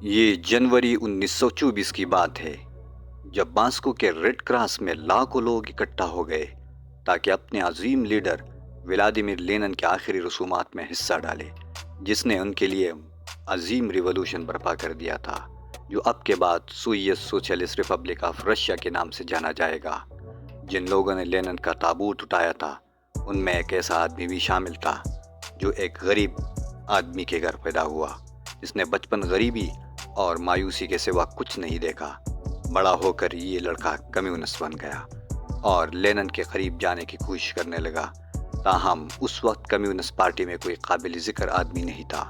یہ جنوری 1924 کی بات ہے جب ماسکو کے ریڈ کراس میں لاکھوں لوگ اکٹھا ہو گئے تاکہ اپنے عظیم لیڈر ولادیمیر لینن کے آخری رسومات میں حصہ ڈالے، جس نے ان کے لیے عظیم ریولوشن برپا کر دیا تھا جو اب کے بعد Soviet socialist republic of Russia کے نام سے جانا جائے گا۔ جن لوگوں نے لینن کا تابوت اٹھایا تھا ان میں ایک ایسا آدمی بھی شامل تھا جو ایک غریب آدمی کے گھر پیدا ہوا، جس نے بچپن غریبی اور مایوسی کے سوا کچھ نہیں دیکھا۔ بڑا ہو کر یہ لڑکا کمیونسٹ بن گیا اور لینن کے قریب جانے کی کوشش کرنے لگا، تاہم اس وقت کمیونسٹ پارٹی میں کوئی قابل ذکر آدمی نہیں تھا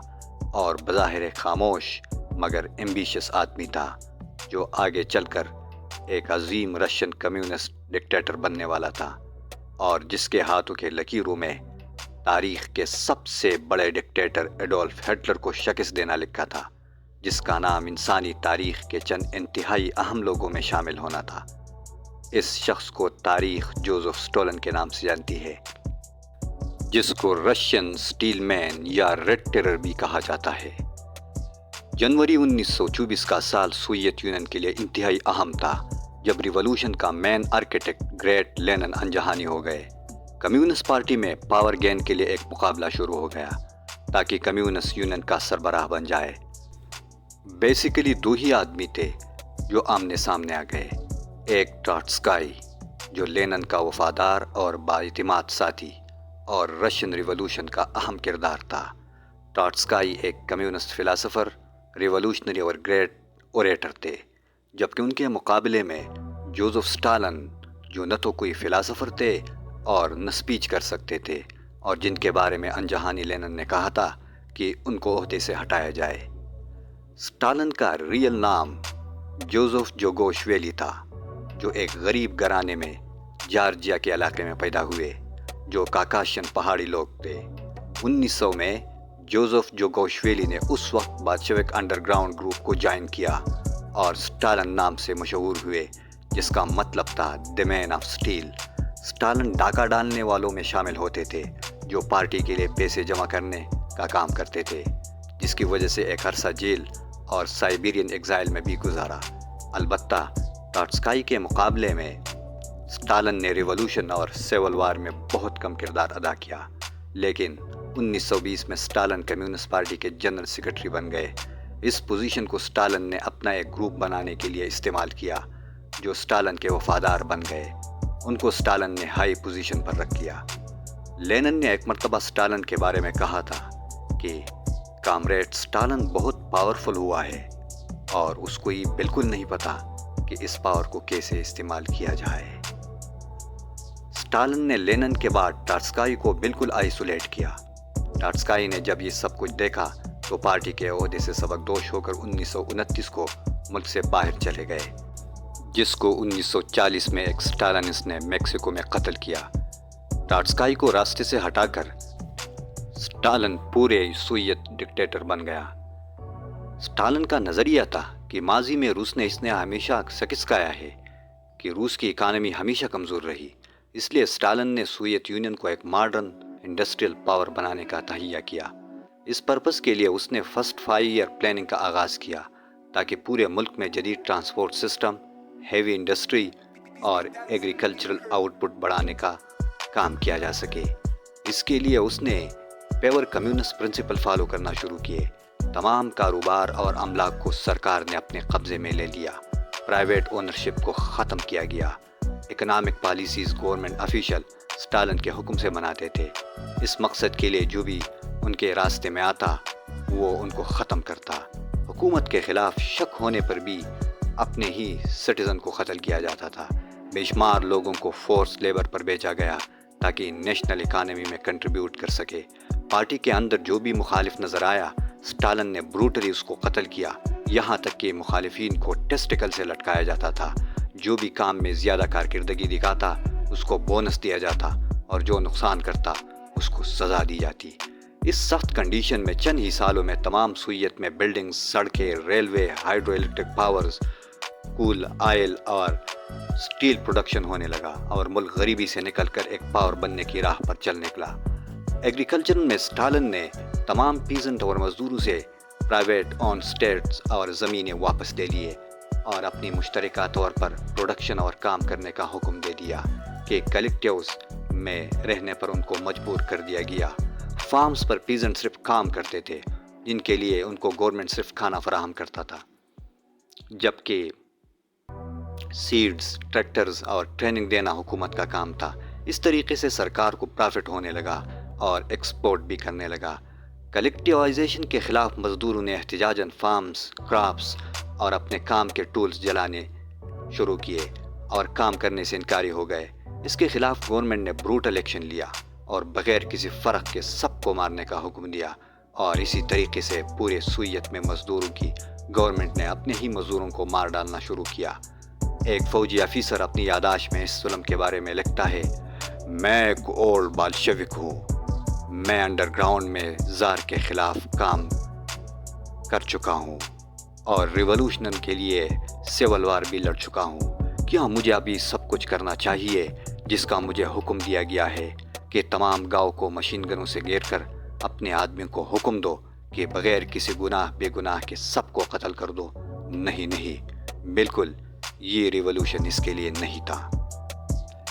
اور بظاہر خاموش مگر ایمبیشس آدمی تھا جو آگے چل کر ایک عظیم رشین کمیونسٹ ڈکٹیٹر بننے والا تھا، اور جس کے ہاتھوں کے لکیروں میں تاریخ کے سب سے بڑے ڈکٹیٹر ایڈولف ہٹلر کو شکست دینا لکھا تھا، جس کا نام انسانی تاریخ کے چند انتہائی اہم لوگوں میں شامل ہونا تھا۔ اس شخص کو تاریخ جوزف اسٹالن کے نام سے جانتی ہے، جس کو رشین سٹیل مین یا ریڈ ٹیرر بھی کہا جاتا ہے۔ جنوری 1924 کا سال سوویت یونین کے لیے انتہائی اہم تھا جب ریولوشن کا مین آرکیٹیکٹ گریٹ لینن انجہانی ہو گئے۔ کمیونسٹ پارٹی میں پاور گین کے لیے ایک مقابلہ شروع ہو گیا تاکہ کمیونسٹ یونین کا سربراہ بن جائے۔ بیسیکلی دو ہی آدمی تھے جو آمنے سامنے آ گئے، ایک ٹروٹسکائی جو لینن کا وفادار اور بااعتماد ساتھی اور رشین ریولوشن کا اہم کردار تھا۔ ٹروٹسکائی ایک کمیونسٹ فلاسفر، ریولوشنری اور گریٹ اوریٹر تھے، جبکہ ان کے مقابلے میں جوزف اسٹالن جو نہ تو کوئی فلاسفر تھے اور نہ اسپیچ کر سکتے تھے، اور جن کے بارے میں انجہانی لینن نے کہا تھا کہ ان کو عہدے سے ہٹایا جائے۔ اسٹالن کا ریئل نام جوزف جوگوشویلی تھا، جو ایک غریب گھرانے میں جارجیا کے علاقے میں پیدا ہوئے جو کاکاشین پہاڑی لوگ تھے۔ 1900 میں جوزف جوگوشویلی نے اس وقت بلشوک انڈر گراؤنڈ گروپ کو جوائن کیا اور اسٹالن نام سے مشہور ہوئے، جس کا مطلب تھا دی مین آف اسٹیل۔ اسٹالن ڈاکہ ڈالنے والوں میں شامل ہوتے تھے جو پارٹی کے لیے پیسے جمع کرنے کا کام کرتے تھے، جس کی وجہ سے ایک عرصہ جیل اور سائبیرین ایگزائل میں بھی گزارا۔ البتہ ٹروٹسکائی کے مقابلے میں اسٹالن نے ریولوشن اور سیول وار میں بہت کم کردار ادا کیا، لیکن 1920 میں اسٹالن کمیونسٹ پارٹی کے جنرل سیکرٹری بن گئے۔ اس پوزیشن کو اسٹالن نے اپنا ایک گروپ بنانے کے لیے استعمال کیا جو اسٹالن کے وفادار بن گئے۔ ان کو اسٹالن نے ہائی پوزیشن پر رکھ دیا۔ لینن نے ایک مرتبہ اسٹالن کے بارے میں کہا تھا کہ کامریڈ اسٹالن بہت پاورفل ہوا ہے اور اس کو یہ بالکل نہیں پتا کہ اس پاور کو کیسے استعمال کیا جائے۔ اسٹالن نے لینن کے بعد ٹروٹسکائی کو بالکل آئسولیٹ کیا۔ ٹروٹسکائی نے جب یہ سب کچھ دیکھا تو پارٹی کے عہدے سے سبکدوش ہو کر 1929 کو ملک سے باہر چلے گئے، جس کو 1940 میں ایک اسٹالنسٹ نے میکسیکو میں قتل کیا۔ ٹروٹسکائی کو راستے سے ہٹا کر اسٹالن پورے سوویت ڈکٹیٹر بن گیا۔ اسٹالن کا نظریہ تھا کہ ماضی میں روس نے ہمیشہ شکست کھایا ہے کہ روس کی اکانومی ہمیشہ کمزور رہی، اس لیے اسٹالن نے سوویت یونین کو ایک ماڈرن انڈسٹریل پاور بنانے کا تہیہ کیا۔ اس پرپس کے لیے اس نے فرسٹ 5 ایئر پلاننگ کا آغاز کیا تاکہ پورے ملک میں جدید ٹرانسپورٹ سسٹم، ہیوی انڈسٹری اور ایگریکلچرل آؤٹ پٹ بڑھانے کا کام کیا جا سکے۔ اس کے لیے اس نے پیور کمیونسٹ پرنسپل فالو کرنا شروع کیے۔ تمام کاروبار اور املاک کو سرکار نے اپنے قبضے میں لے لیا، پرائیویٹ اونرشپ کو ختم کیا گیا۔ Economic policies government official Stalin کے حکم سے بناتے تھے۔ اس مقصد کے لیے جو بھی ان کے راستے میں آتا وہ ان کو ختم کرتا۔ حکومت کے خلاف شک ہونے پر بھی اپنے ہی سٹیزن کو قتل کیا جاتا تھا۔ بے شمار لوگوں کو فورس لیبر پر بھیجا گیا تاکہ نیشنل اکانومی میں کنٹریبیوٹ کر سکے۔ پارٹی کے اندر جو بھی مخالف نظر آیا اسٹالن نے بروٹلی اس کو قتل کیا، یہاں تک کہ مخالفین کو ٹیسٹیکل سے لٹکایا جاتا تھا۔ جو بھی کام میں زیادہ کارکردگی دکھاتا اس کو بونس دیا جاتا اور جو نقصان کرتا اس کو سزا دی جاتی۔ اس سخت کنڈیشن میں چند ہی سالوں میں تمام سوویت میں بلڈنگز، سڑکیں، ریلوے، ہائیڈرو الیکٹرک پاورز، کول، آئل اور سٹیل پروڈکشن ہونے لگا اور ملک غریبی سے نکل کر ایک پاور بننے کی راہ پر چل نکلا۔ ایگریکلچر میں اسٹالن نے تمام پیزنٹ اور مزدوروں سے پرائیویٹ آن اسٹیٹس اور زمینیں واپس لے لیے اور اپنی مشترکہ طور پر پروڈکشن اور کام کرنے کا حکم دے دیا کہ کلیکٹیوز میں رہنے پر ان کو مجبور کر دیا گیا۔ فارمز پر پیزنٹ صرف کام کرتے تھے جن کے لیے ان کو گورنمنٹ صرف کھانا فراہم کرتا تھا، جبکہ سیڈز، ٹریکٹرز اور ٹریننگ دینا حکومت کا کام تھا۔ اس طریقے سے سرکار کو پرافٹ ہونے لگا اور ایکسپورٹ بھی کرنے لگا۔ کلیکٹیوائزیشن کے خلاف مزدوروں نے احتجاجاً فارمز، کراپس اور اپنے کام کے ٹولز جلانے شروع کیے اور کام کرنے سے انکاری ہو گئے۔ اس کے خلاف گورنمنٹ نے بروٹل ایکشن لیا اور بغیر کسی فرق کے سب کو مارنے کا حکم دیا، اور اسی طریقے سے پورے سوویت میں مزدوروں کی گورنمنٹ نے اپنے ہی مزدوروں کو مار ڈالنا شروع کیا۔ ایک فوجی افیسر اپنی یادداشت میں اس ظلم کے بارے میں لکھتا ہے، میں ایک اولڈ بالشوک ہوں، میں انڈر گراؤنڈ میں زار کے خلاف کام کر چکا ہوں اور ریولوشن کے لیے سول وار بھی لڑ چکا ہوں۔ کیا مجھے ابھی سب کچھ کرنا چاہیے جس کا مجھے حکم دیا گیا ہے کہ تمام گاؤں کو مشین گنوں سے گھیر کر اپنے آدمیوں کو حکم دو کہ بغیر کسی گناہ بے گناہ کے سب کو قتل کر دو؟ نہیں، بالکل یہ ریولوشن اس کے لیے نہیں تھا۔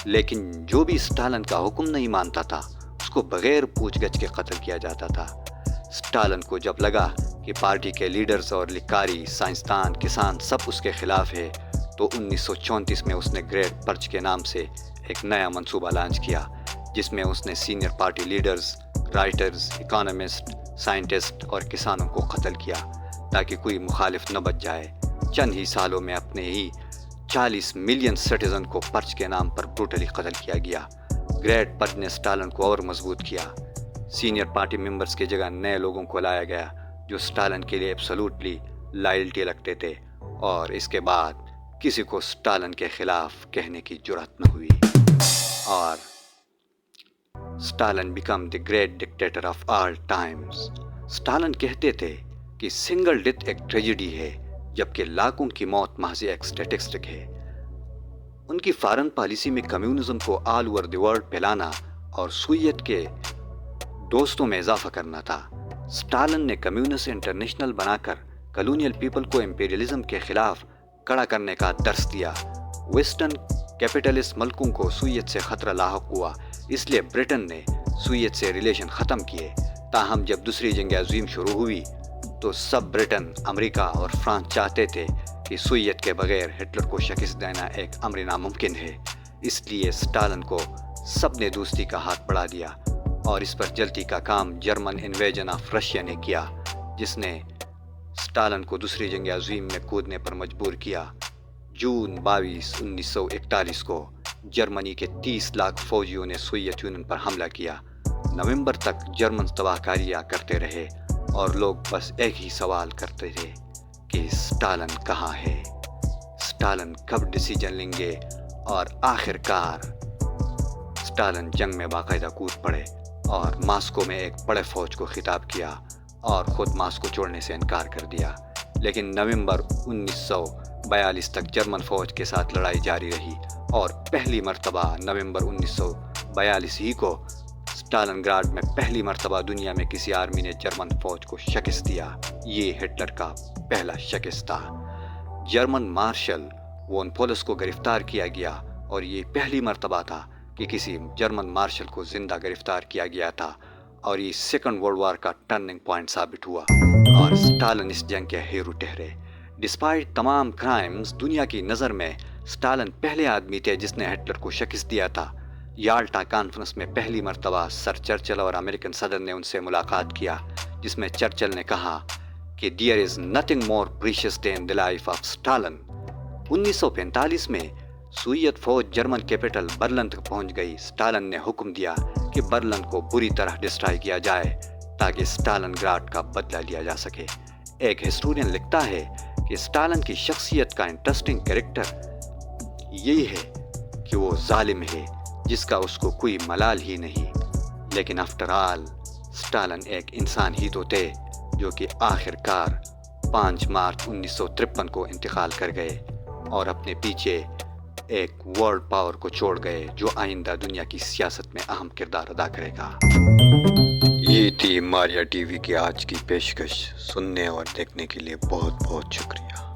لیکن جو بھی اسٹالن کا حکم نہیں مانتا تھا اس کو بغیر پوچھ گچھ کے قتل کیا جاتا تھا۔ اسٹالن کو جب لگا کہ پارٹی کے لیڈرز اور لکھاری، سائنسدان، کسان سب اس کے خلاف ہے تو 1934 میں اس نے گریٹ پرچ کے نام سے ایک نیا منصوبہ لانچ کیا، جس میں اس نے senior party leaders, writers, economist, scientist اور کسانوں کو قتل کیا تاکہ کوئی مخالف نہ بچ جائے۔ چند ہی سالوں میں اپنے ہی 40 ملین سٹیزن کو پرچ کے نام پر بروٹلی قتل کیا گیا۔ گریٹ پرچ نے اسٹالن کو اور مضبوط کیا۔ سینئر پارٹی ممبرز کی جگہ نئے لوگوں کو لایا گیا جو اسٹالن کے لیے ایبسولوٹلی لائلٹی رکھتے تھے، اور اس کے بعد کسی کو اسٹالن کے خلاف کہنے کی جرأت نہ ہوئی، اور Stalin become the great dictator of all Times. Stalin کہتے تھے کہ سنگل ڈیتھ ایک ٹریجڈی ہے جبکہ لاکھوں کی موت محض ایک اسٹیٹسٹک ہے۔ ان کی فارن پالیسی میں کمیونزم کو آل اوور دی ورلڈ پھیلانا اور سوویت کے دوستوں میں اضافہ کرنا تھا۔ اسٹالن نے کمیونسٹ انٹرنیشنل بنا کر کلونیل پیپل کو امپیریلزم کے خلاف کھڑا کرنے کا درس دیا۔ ویسٹرن کیپٹلسٹ ملکوں کو سوویت سے خطرہ لاحق ہوا، اس لیے برٹن نے سوویت سے ریلیشن ختم کیے۔ تاہم جب دوسری جنگ عظیم شروع ہوئی تو سب برٹن، امریکہ اور فرانس چاہتے تھے کہ سوویت کے بغیر ہٹلر کو شکست دینا ایک امر ناممکن ہے۔ اس لیے اسٹالن کو سب نے دوستی کا ہاتھ بڑھا دیا، اور اس پر جلدی کا کام جرمن انویژن آف رشیا نے کیا، جس نے اسٹالن کو دوسری جنگ عظیم میں کودنے پر مجبور کیا۔ جون 22، 1941 کو جرمنی کے 30 لاکھ فوجیوں نے سوویت یونین پر حملہ کیا۔ نومبر تک جرمن تباہ کاریاں کرتے رہے اور لوگ بس ایک ہی سوال کرتے تھے کہ اسٹالن کہاں ہے؟ اسٹالن کب ڈیسیجن لیں گے؟ اور آخر کار اسٹالن جنگ میں باقاعدہ کود پڑے اور ماسکو میں ایک بڑے فوج کو خطاب کیا اور خود ماسکو چھوڑنے سے انکار کر دیا۔ لیکن نومبر 1942 تک جرمن فوج کے ساتھ لڑائی جاری رہی، اور پہلی مرتبہ نومبر 1942 ہی کو اسٹالن گراڈ میں پہلی مرتبہ دنیا میں کسی آرمی نے جرمن فوج کو شکست دیا۔ یہ ہٹلر کا پہلا شکست تھا۔ جرمن مارشل وون پولس کو گرفتار کیا گیا، اور یہ پہلی مرتبہ تھا کہ کسی جرمن مارشل کو زندہ گرفتار کیا گیا تھا، اور یہ سیکنڈ ورلڈ وار کا ٹرننگ پوائنٹ ثابت ہوا، اور اسٹالن اس جنگ کے ہیرو ٹھہرے۔ ڈسپائٹ تمام کرائمز، دنیا کی نظر میں اسٹالن پہلے آدمی تھے جس نے ہٹلر کو شکست دیا تھا۔ یالٹا کانفرنس میں پہلی مرتبہ سر چرچل اور امریکن صدر نے ان سے ملاقات کیا، جس میں چرچل نے کہا کہ "There is nothing more precious than the life of Stalin"۔ 1945 میں سوویت فوج جرمن کیپٹل برلن تک پہنچ گئی۔ اسٹالن نے حکم دیا کہ برلن کو بری طرح ڈسٹرائے کیا جائے تاکہ اسٹالن گراڈ کا بدلہ لیا جا سکے۔ ایک ہسٹورین لکھتا ہے کہ اسٹالن کی شخصیت کا انٹرسٹنگ کریکٹر یہی ہے کہ وہ ظالم ہے جس کا اس کو کوئی ملال ہی نہیں، لیکن آفٹر آل اسٹالن ایک انسان ہی تو تھے جو کہ آخر کار 5 مارچ 1953 کو انتقال کر گئے اور اپنے پیچھے ایک ورلڈ پاور کو چھوڑ گئے جو آئندہ دنیا کی سیاست میں اہم کردار ادا کرے گا۔ یہ تھی ماریا ٹی وی کی آج کی پیشکش۔ سننے اور دیکھنے کے لیے بہت بہت شکریہ۔